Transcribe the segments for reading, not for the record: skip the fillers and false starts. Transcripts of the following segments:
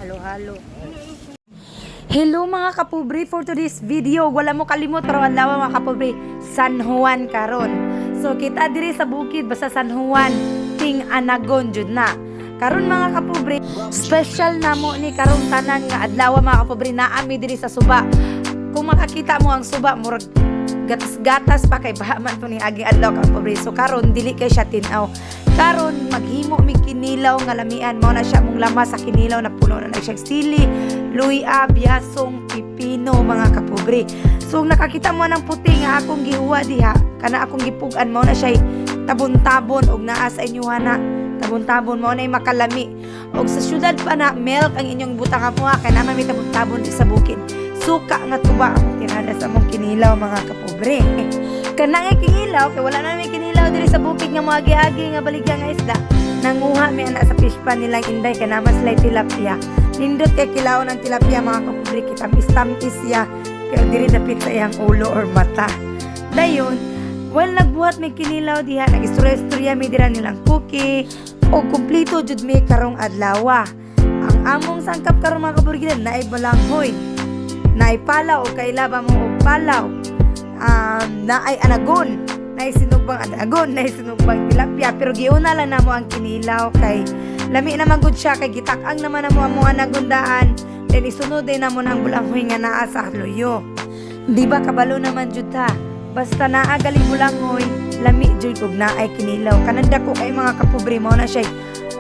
Halo-halo. Hello mga kapobre, for today's video, wala mo kalimot pero adlaw mga kapobre, San Juan karon. So kita diri sa bukid basta San Juan, ting Anagon jud na. Karon mga kapobre, special namo ni karon tanan nga adlaw mga kapobre, naami diri sa suba. Kung makakita mo ang suba, murag gatas-gatas pa kay bahaman to ning aging adlaw kapobre. So karon dili kay siya tinaw. Karon maghimo mi kinilaw nga lamian, mao na siya mong lamas sa kinilaw na puno na siya sili, luya, biyasong, pipino mga kapobre. So nakakita mo ng puti nga akong gihuwa diha, kana akong gipugan, mao na siya tabon-tabon og naa sa inyo na tabon-tabon, mao na makalami. Og sa syudad pa na milk ang inyong butang amuha kay naman may tabon-tabon sa bukid. Suka nga tuba ang tinada sa mong kinilaw mga kapobre. Kanang kinilaw kay wala na may kinilaw diri sa bukid nga mga agi-agi nga baligya nga isda. Nanguha mi ana sa fish pan nilang inday kay naman sila tilapia. Nindot kay kilaw ng tilapia mga kapobre, kita tamis siya pero diri dapit sa iyang ulo or mata. Dayon, while nagbuhat may kinilaw diha, nag-istorya mi dira nilang cookie o kumpleto jud mi karong adlaw. Ang among sangkap karong mga kapobre naay balanghoy, naay palaw o kailaba mo og palaw. Naay anagon, naay sinugbang anagon, naay sinugbang tilapia, pero giuna lang namo ang kinilaw kay lami naman gud siya kay gitak-ang naman namo ang mga anagondaan, then isunod din namo ang bulanghoy nga naa sa luyo. Di ba kabalo naman jud ta? Basta naa gali bulanghoy, lami jud ug naay kinilaw. Kanang dako kay mga kapobre, mao na siya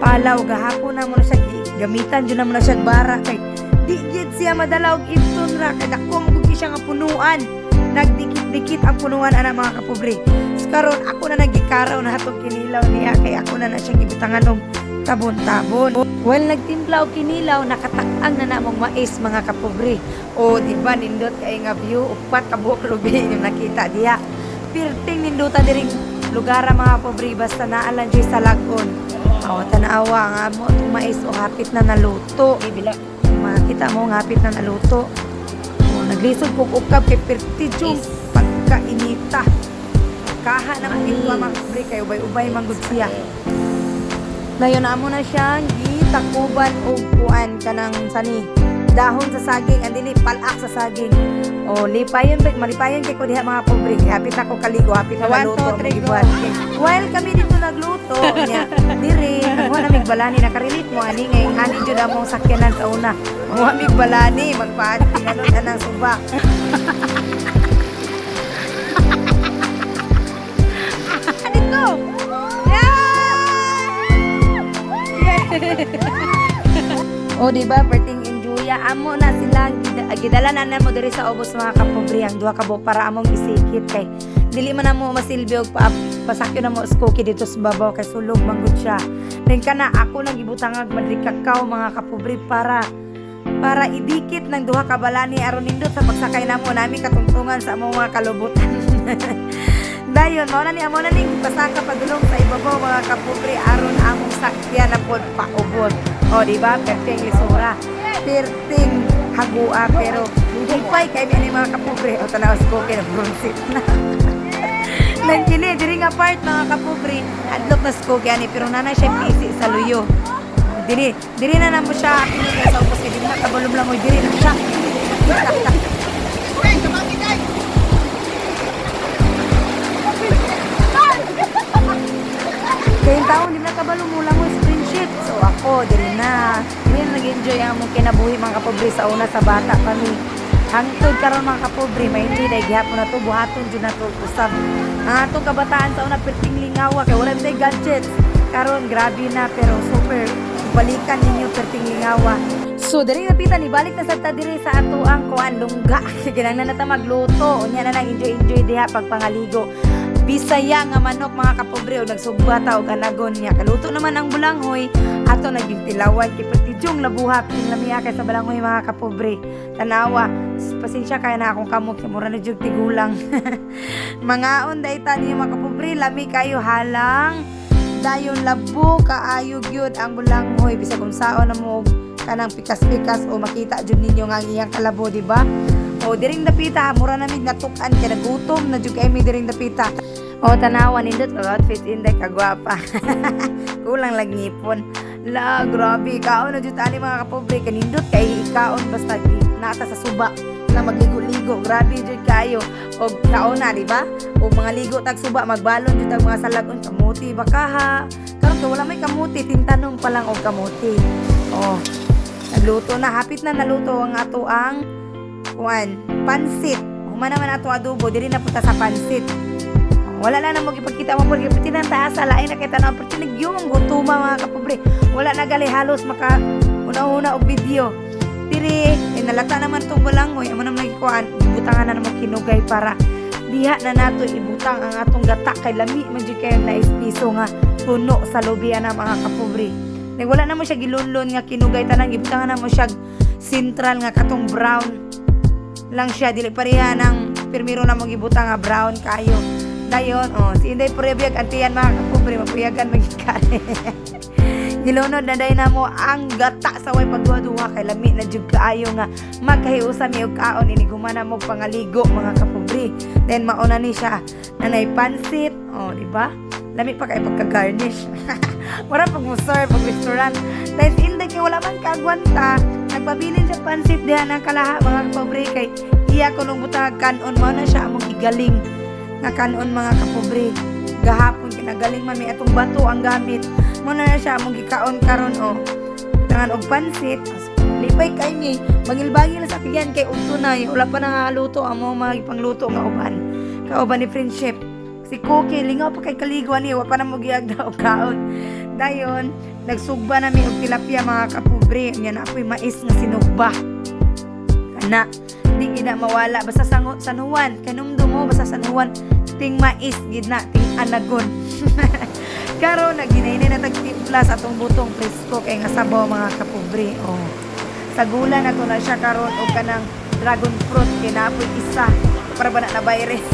palaw, gahapon na mo na siya gamitan jud na mo na siya bara kay di gid siya madala og ibton ra kay dako mo gud siya nga punuan. Nagdikit-dikit ang punuan ana mga kapobre. Karon ako na nagikaraw na hatong kinilaw niya kay ako na siya gibutangan og tabon-tabon. Well, nagtimpla og kinilaw, nakatak-ang na namong mais mga kapobre. O di ba nindot kay nga view, upat ka buok lubi yung nakita diha. Pirting ninduta diring lugar mga kapobre basta naalan jud sa lagon. Aw tanawa nga mo itong mais o hapit na naluto. Ibila makita mo hapit na naluto. Naglisod kong ukab kay pertijong pagkainita. Kaha na ang ito mga kapobre kay ubay-ubay manggod siya. Dayon na mo na siya gitakuban o kuan kanang sani dahon sa saging, andili palak sa saging. O lipayon bek malipayon kay ko diha mga kapobre. Hapit ako kaligo, hapit na maluto. While kami dito nagluto niya, diri mo na migbalani nakarelate mo ani ngay ani jud among sakyanan sa una. Mo migbalani magpaat tinalon anang suba. Dito. O di ba perting enjoy amo na sila gidala na mo diri sa ubos mga kapobre ang duha ka buok para among isikit kay dili man namo masilbi og pasakyo na mo cookie dito sa babaw kay sulog manggod siya. Then kana ako nang gibutangag madri kakao mga kapobre para idikit ng duha ka balani aron nindot sa pagsakay namo nami katungtungan sa among mga kalubutan. Dayon mao na ni amo na ning pasaka padulong sa ibabaw mga kapobre aron among sakyan na pod paubos. O di ba perting lisura, perting hagua pero higpay kay ni mga kapobre o tanaw cookie na bronsit na. Nang kini diri nga part mga kapobre adlok na cookie ani pero nanay siya pisi sa luyo. Diri na namo siya kinuha sa ubos kay dili na kabalom lang oy diri na siya. Kaya taon din na kabalo mo lang mo screenshot. So ako, dili na nag-enjoy ang mong kinabuhi mga kapobre sa una sa bata kami. Hangtod karon mga kapobre, may hindi dahil gihapon na to, buhaton dyan na to, usab. Ang atong kabataan sa una, perting lingawa, kaya wala tayo gadgets. Karon grabe na, pero super, balikan ninyo perting lingawa. So, diri napitan, ibalik na sa diri sa ato ang kuan lungga. Ginang na nata magluto, unya na lang enjoy diha pagpangaligo. Bisaya nga manok mga kapobre o nagsugwata o anagon niya. Kaluto naman ang bulanghoy ato naging tilawan kay pertijong labuhap king lamiya kay sa bulanghoy mga kapobre. Tanawa, pasensya kay na akong kamot kay mura na jud tigulang. Mga onday tani mga kapobre, lami kayo halang. Dayon labo kaayo gyud ang bulanghoy bisag unsaon na mo kanang pikas-pikas o makita jud ninyo nga iyang kalabo, di ba? O diring dapita, mura na mig natukan kay nagutom na jud kay mi diring dapita. O tanawan nindot ka outfit inday kagwapa. Kulang lang ngipon. La, grabe, kaon na jud ani mga kapobre, kanindot kay ikaon basta nata sa suba na magligo-ligo, grabe jud kayo. Og kaon na, di ba? Og mga ligo tag suba, magbalon jud tag mga salagon, kamuti baka ha. Karon kay wala may kamuti, tintanong pa lang og kamuti. Oh. Nagluto na, hapit na naluto ang ato ang pansit. Humana man ato adobo, diri na punta sa pansit. Wala na mo gipagkita mo porque ng taas sa lain na kita na porque nagyong gutuma mga kapobre. Wala na gali halos maka una-una og video. Diri nalata naman tong balangoy amo naman gikuan ibutangan na namo kinugay para diha na nato ibutang ang atong gata kay lami man jud kay na piso nga puno sa lobian na mga kapobre. Ning wala na mo siya gilunlon nga kinugay tanang ibutangan na mo siya central nga katong brown lang siya dili pareha nang pirmiro na mo gibutang nga brown kayo. Dayon, si Inday Purebiag, antiyan mga kapobre, mapuyagan magikari. Gilunod na day na mo ang gata sa way pagduha-duha kay lami na jud kaayo nga magkahiusa mi og kaon ini gumana mo pangaligo mga kapobre. Then mauna ni siya nanay pansit, di ba? Lami pa kay pagka-garnish. Wala pag mo serve pag restaurant. Dahil si Inday kay wala man kaagwanta, nagpabilin siya pansit diha na kalaha mga kapobre kay iya ko nung butang kanon mo na siya among igaling. Nga kanon mga kapobre gahapon kinagaling man may atong bato ang gamit mo na siya mong gikaon karon tangan og pansit lipay kay ni mangilbangil sa tigyan kay tunay wala pa nangaluto amo magipangluto nga kauban ni friendship si Cookie lingaw pa kay kaliguan ni wa pa na mo giagda og kaon dayon nagsugba na mi og tilapia mga kapobre nya na apoy mais nga sinugba kana di gina mawala basta San Juan kanumdum mo basta San Juan ting mais gid na ting anagon karon naginay na tagtimpla sa atong butong presko kay nga sabaw mga kapobre sa gula na to na siya karon og kanang dragon fruit kay naapoy isa para ba na virus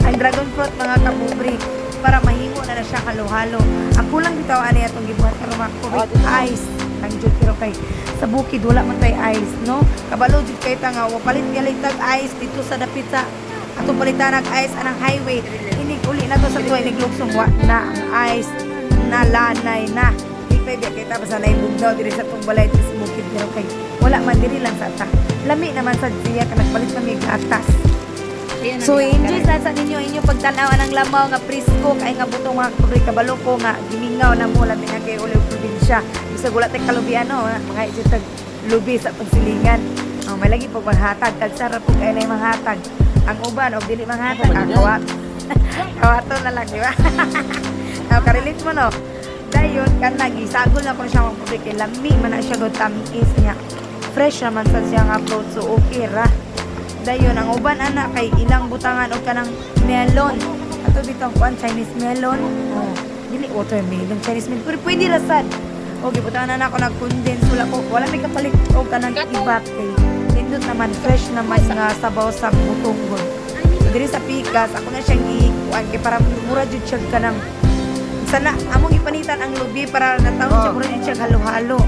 ang dragon fruit mga kapobre para mahimo na siya halo-halo ang kulang bitaw ani atong gibuhat karon mga kapobre ice ang jud pero kay sa bukid wala man tay ice no kabalo jud kay ta nga palit galit tag ice dito sa dapit sa ato palitan ng ice anang highway inig uli na to sa tuwa inig luksong wa na ang ice na lanay na di pwede kita basta naibog daw diri sa tong balay diri sa bukid pero kay wala man diri lang sa ta lami naman sa siya ka nagpalit kami gatas. So enjoy sa ninyo inyo pagtanaw ng lamaw nga presko kay nga butong mga kapobre kabalo ko nga gimingaw na mo labi nga kay uliw probinsya bisag wala tay kalubiano mga itag lubi sa pagsilingan may lagi pag maghatag tag sarap po kay na maghatag ang uban og dili maghatag kawato na lang di ba karelate mo no dayon kan nagisagol na ko siya mga kapobre kay lami man na siya go tamis niya fresh naman sa siya nga fruit so okay ra dayon ang uban anak kay ilang butangan og kanang melon ato bitong kuan Chinese melon dili watermelon Chinese melon pero pwede ra sad okay butangan anak ko nag-condense wala may kapalit og kanang iba kay nindot naman fresh naman nga sabaw sa butonggon diri sa pikas ako na siyang ikuan kay para mura jud siya kanang sana among ipanitan ang lubi para natawon siya mura jud siya halo-halo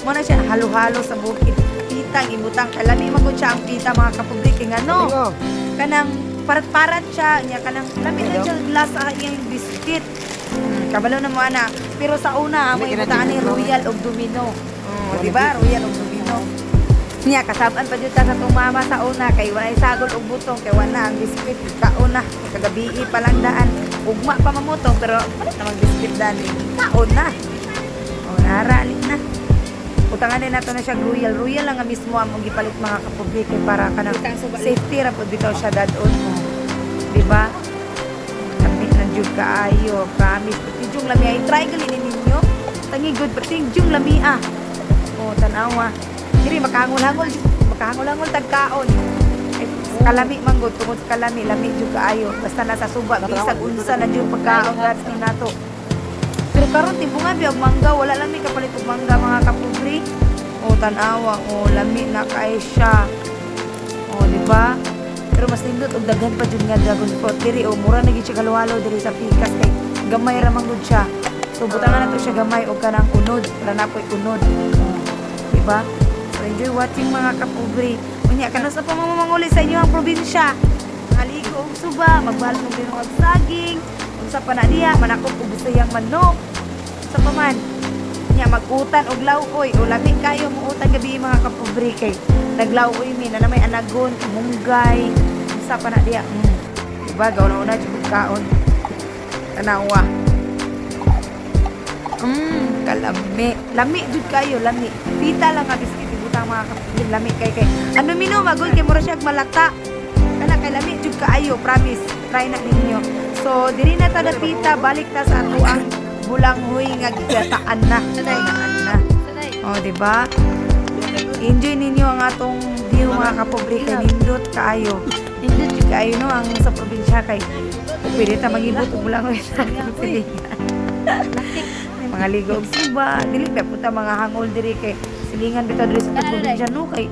mo na siya halo-halo sa bukid pitang ibutang kalami magud siya ang pita mga kapobre kay ngano kanang parat-parat siya nya kanang lami na siya glass iyang biscuit kabalo na mo ana pero sa una amo ibutangan ni Royal og Domino di ba Royal og Domino nya kasabaan pa jud ta sa tong mama sa una kay wala sagol og butong kay wala ang biscuit kauna kagabi pa lang daan ugma pa mamutong pero palit namang biscuit daan kaon na narali na utangan din nato na siya royal lang nga mismo among gipalit mga kapobre kay para kanang safety ra pud bitaw siya dadon di ba kami nang jud kaayo promise tijong lami ay try gali ninyo tangi good tijong lami tanawa diri makahangol tagkaon kalami man gud tungod kalami lami jud kaayo basta nasa suba bisag unsa na jud pagkaon nato. Pero karon tibungan biag mangga wala lang may kapalit og mangga mga kapobre tanawa lami na kay siya di ba pero mas nindot og daghan pa jud nga dragon fruit diri mura na gid siya kaluhalo diri sa pikas kay gamay ra man gud siya so butangan nato siya gamay og kanang unod para napoy unod di ba so enjoy watching mga kapobre unya kana sa pamamanguli sa inyo ang probinsya maligo og suba magbalo og saging sa panadiya manakop og busayang manok sa paman magutan og lawkoy o lami kayo muutan gabi mga kapobre kay naglawkoy mi na may anagon, munggay, isa pa na diya. Diba gawon na jud kaon. Tanawa. Kalami. Lami jud kayo, lami. Pita lang nga biskit ibutang mga kapobre, lami kay ano mino magol kay mura siya malata. Kana kay lami jud kaayo, promise. Try na ninyo. So diri na ta pita, balik ta sa ato ang bulanghoy nga gigataan na. Gigataan na. Oh, di ba? Enjoy ninyo ang atong view mga kapobre kay nindot kaayo. Nindot jud kaayo no ang sa probinsya kay pwede ta magibot og bulanghoy sa silingan. Mga ligo og suba, dili pa puta mga hangol diri kay silingan bitaw diri sa probinsya no kay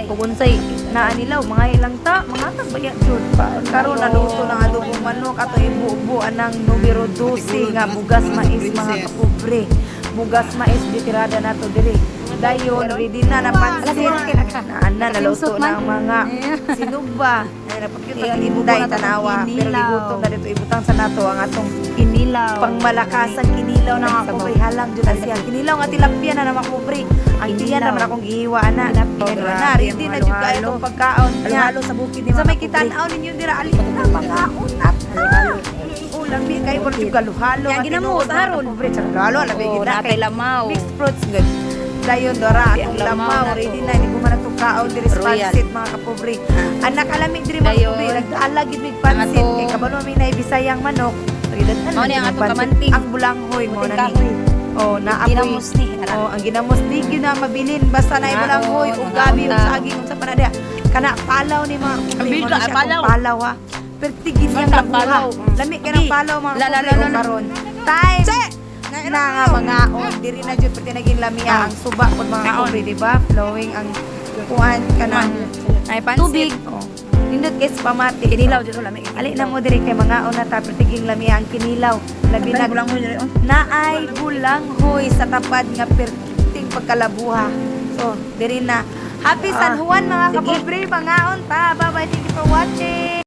kung unsay naa nila mga ilang ta mga tagbaya jud pa karon naluto ng adobong manok ato ibubo anang numero 12 nga bugas mais mga kapobre. Bugas mais bitirada nato diri. Dayon ready na napansin na naluto na ang mga sinugba. Ay napakita ang ibuday tanawa pero gigutom na dito ibutang sa nato ang atong kinilaw. Pangmalakasang kinilaw na mga kapobre halang jud siya. Kinilaw nga tilapia na mga kapobre. Ang tiyan naman akong gihiwa na. Na ready na jud kayo itong pagkaon. Halo sa bukid ni mga sa may kitan-aw ninyo dira alin na pagkaon at lami kay mo jud galuhalo nga ginamos aron pobre halo labi gid na kay lamaw mixed fruits good dayon dora ang lamaw ready na ni gumana to kaon diri sa pansit mga kapobre anak alami diri mga kapobre nag-ala gid mig pansit kay kabalo mi na bisayang manok mao ni ang atong kamanting ang bulanghoy mo na ni oh naapoy ginamos ni oh ang ginamos ni gyud na mabilin basta na bulanghoy ug gabi ug saging unsa pa na dia kana palaw ni mga kapobre palaw ha pertigin yang labuha. Lami ka ng palaw mga kapobre karon. Time! Na nga mga diri na jud pati naging lamia ang suba pod mga kapobre, di ba? Flowing ang kuan kanang ay pansit. Tubig. Nindot kay pamati. Kinilaw jud lami. Ali na mo diri kay mga una ta pertiging lamia ang kinilaw. Labi na bulanghoy diri naay bulanghoy sa tapad nga perting pagkalabuha. So, diri na. Happy San Juan mga kapobre, mga ta. Bye-bye. Thank you for watching.